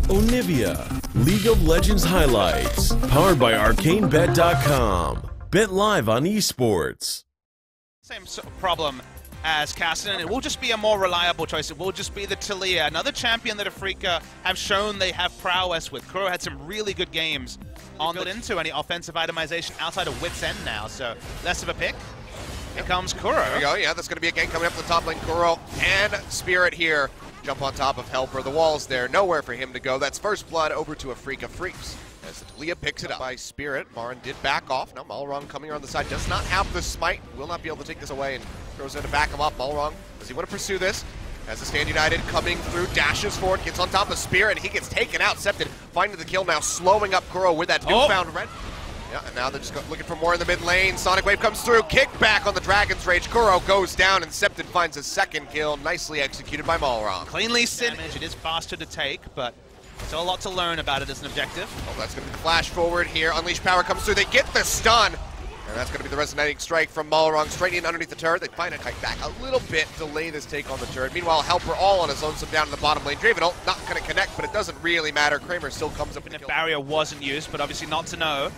Onivia, League of Legends highlights, powered by ArcaneBet.com. Bet live on esports. Same sort of problem as Cassidy. It will just be a more reliable choice. It will just be the Talia, another champion that Afreeca have shown they have prowess with. Kuro had some really good games on built into any offensive itemization outside of Wit's End now, so less of a pick. Here comes Kuro. There we go, yeah, that's going to be a gank coming up the top lane. Kuro and Spirit here jump on top of Helper. The wall's there, nowhere for him to go. That's first blood over to Afreeca Freecs. As the Talia picks it up by Spirit, Marin did back off. Now Malrong coming around the side, does not have the smite, will not be able to take this away, and throws in to back him up. Malrong, does he want to pursue this? As the Stand United coming through, dashes forward, gets on top of Spirit, and he gets taken out. Septed finding the kill now, slowing up Kuro with that newfound red. Yeah, and now they're just looking for more in the mid lane. Sonic Wave comes through, kick back on the Dragon's Rage. Kuro goes down, and Septed finds his second kill, nicely executed by Malrong. Cleanly damage. It is faster to take, but still a lot to learn about it as an objective. Oh, that's going to be the flash forward here. Unleash Power comes through. They get the stun. And that's going to be the resonating strike from Malrong straight in underneath the turret. They find a kite back a little bit, delay this take on the turret. Meanwhile, Helper all on his lonesome down in the bottom lane. Dravenel not going to connect, but it doesn't really matter. Kramer still comes up with the kill. Barrier wasn't used, but obviously not to know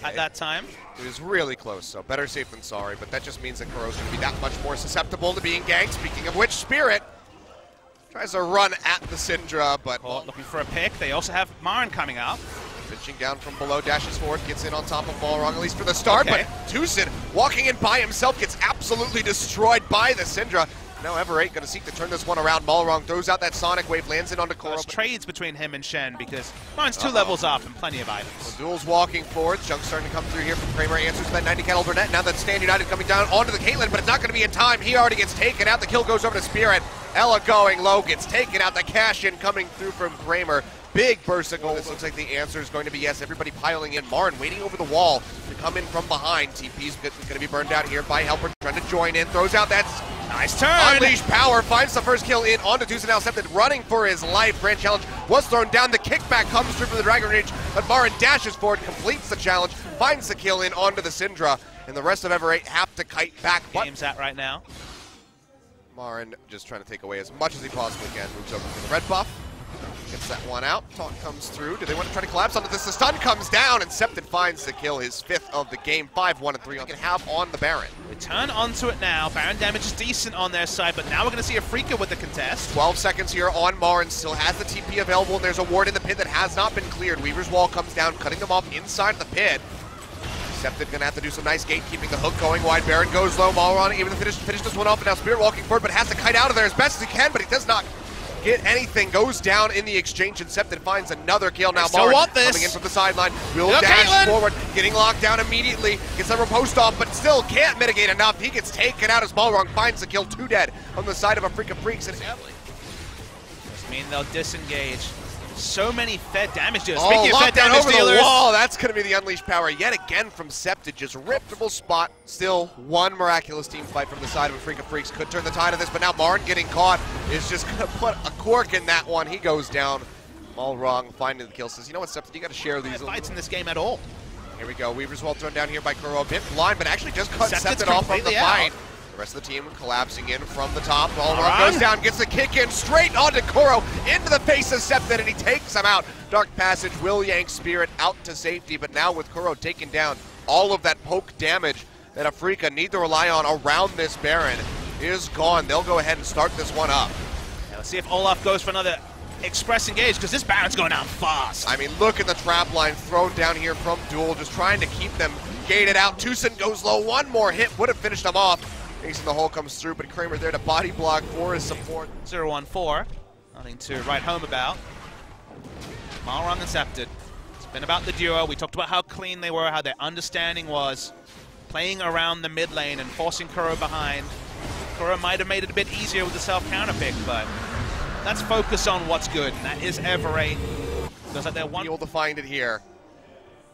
at that time. It was really close, so better safe than sorry, but that just means that Kuro's going to be that much more susceptible to being ganked. Speaking of which, Spirit tries to run at the Syndra, but looking for a pick. They also have Marin coming up. Pitching down from below, dashes forward, gets in on top of Malrong, at least for the start, but Tucson walking in by himself gets absolutely destroyed by the Syndra. Now Ever8 going to seek to turn this one around. Malrong throws out that Sonic Wave, lands it onto Kuro. Trades between him and Shen because Marin's 2 levels up and plenty of items. So Duel's walking forward. Junk's starting to come through here from Kramer. Answers to that 90 caliber net. Now that Stand United coming down onto the Caitlyn, but it's not going to be in time. He already gets taken out. The kill goes over to Spirit. Ella going low, gets taken out. The cash in coming through from Kramer. Big burst of gold. This looks like the answer is going to be yes. Everybody piling in. Marin waiting over the wall to come in from behind. TP's going to be burned out here by Helper trying to join in. Throws out that nice turn. Unleash Power finds the first kill in onto Tucson. Now Septed running for his life. Grand challenge was thrown down. The kickback comes through from the Dragon Rage, but Marin dashes forward, completes the challenge, finds the kill in onto the Syndra, and the rest of Ever8 have to kite back. Game's at right now. Marin just trying to take away as much as he possibly can. Moves over to the red buff. Gets that one out. Taunt comes through. Do they want to try to collapse onto this? The stun comes down, and Septed finds the kill, his 5th of the game. 5-1-3 on can have on the Baron. We turn onto it now. Baron damage is decent on their side, but now we're going to see Afreeca with the contest. 12 seconds here on Marin. Still has the TP available, and there's a ward in the pit that has not been cleared. Weaver's Wall comes down, cutting them off inside the pit. Septed going to have to do some nice gatekeeping. The hook going wide. Baron goes low. Malrong able to finish this one off, and now Spirit walking forward, but has to kite out of there as best as he can, but he does not get anything. Goes down in the exchange, and Septed finds another kill. Now Marin coming in from the sideline, will dash forward, getting locked down immediately, gets a post off, but still can't mitigate enough. He gets taken out as Malrong finds the kill. 2 dead on the side of Afreeca Freecs. And I mean, they'll disengage. So many fed damage dealers. Speaking of fed damage dealers, the wall. That's going to be the Unleashed Power yet again from Septed. Just rippable spot. Still one miraculous team fight from the side of Afreeca Freecs. Could turn the tide of this, but now Marin getting caught is just going to put a cork in that one. He goes down. Malrong finding the kill. Says, you know what, Septed, you got to share these. Fights in this game at all. Here we go. Weaver's Wall thrown down here by Kuro. A bit blind, but actually just cut Septed off from the fight. The rest of the team collapsing in from the top. Malrong goes down, gets the kick in straight onto Kuro, into the face of Septed, and he takes him out. Dark Passage will yank Spirit out to safety, but now with Kuro taking down, all of that poke damage that Afreeca need to rely on around this Baron is gone. They'll go ahead and start this one up. Yeah, let's see if Olaf goes for another express engage, because this Baron's going down fast. I mean, look at the trap line thrown down here from Duel, just trying to keep them gated out. Tucson goes low, one more hit would have finished them off. Ace in the hole comes through, but Kramer there to body block for his support. 0-1-4, nothing to write home about. Malrong and Septed. It's been about the duo. We talked about how clean they were, how their understanding was playing around the mid lane and forcing Kuro behind. Kuro might have made it a bit easier with the self-counter pick, but let's focus on what's good, and that is Ever8. Looks like they're able to find it here.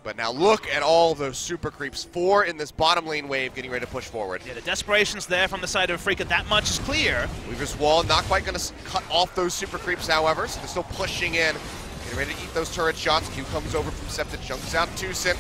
But now look at all those super creeps. 4 in this bottom lane wave getting ready to push forward. Yeah, the desperation's there from the side of Afreeca. That much is clear. Weaver's Wall not quite going to cut off those super creeps, however, so they're still pushing in. Getting ready to eat those turret shots. Q comes over from Septed, jumps out Tucson.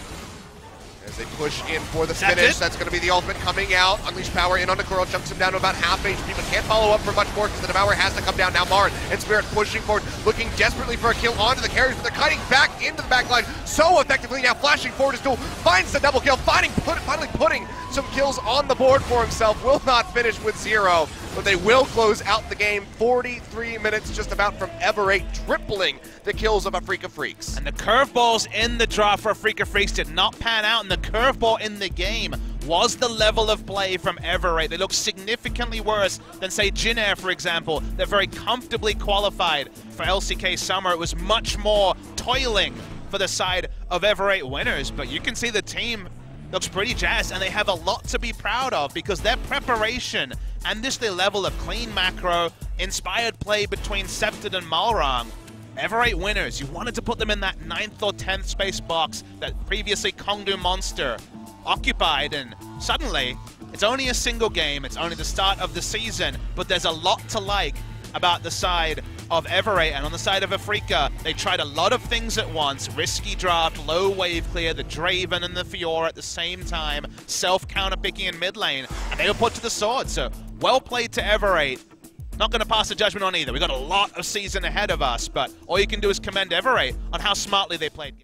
As they push in for the That's finish, it. that's going to be the ultimate coming out. Unleash power in on the Coral, chunks him down to about half HP, but can't follow up for much more because the Devour has to come down. Now Marin and Spirit pushing forward, looking desperately for a kill onto the carriers, but they're cutting back into the back line so effectively now, flashing forward as Duel finds the double kill, finally putting some kills on the board for himself. Will not finish with 0, but they will close out the game. 43 minutes just about from Ever8, tripling the kills of Afreeca Freecs. And the curveballs in the draft for Afreeca Freecs did not pan out, and the curveball in the game was the level of play from Ever8. They look significantly worse than, say, Jin Air, for example. They're very comfortably qualified for LCK Summer. It was much more toiling for the side of Ever8 winners, but you can see the team looks pretty jazzed, and they have a lot to be proud of because their preparation and this the level of clean macro, inspired play between Scepted and Malrang. Ever8 winners, you wanted to put them in that 9th or 10th space box that previously Kongdu Monster occupied, and suddenly it's only a single game, it's only the start of the season, but there's a lot to like about the side of Ever8. And on the side of Afreeca, they tried a lot of things at once. Risky draft, low wave clear, the Draven and the Fiora at the same time, self-counter-picking in mid lane, and they were put to the sword. So well played to Ever8. Not going to pass a judgment on either. We've got a lot of season ahead of us, but all you can do is commend Ever8 on how smartly they played.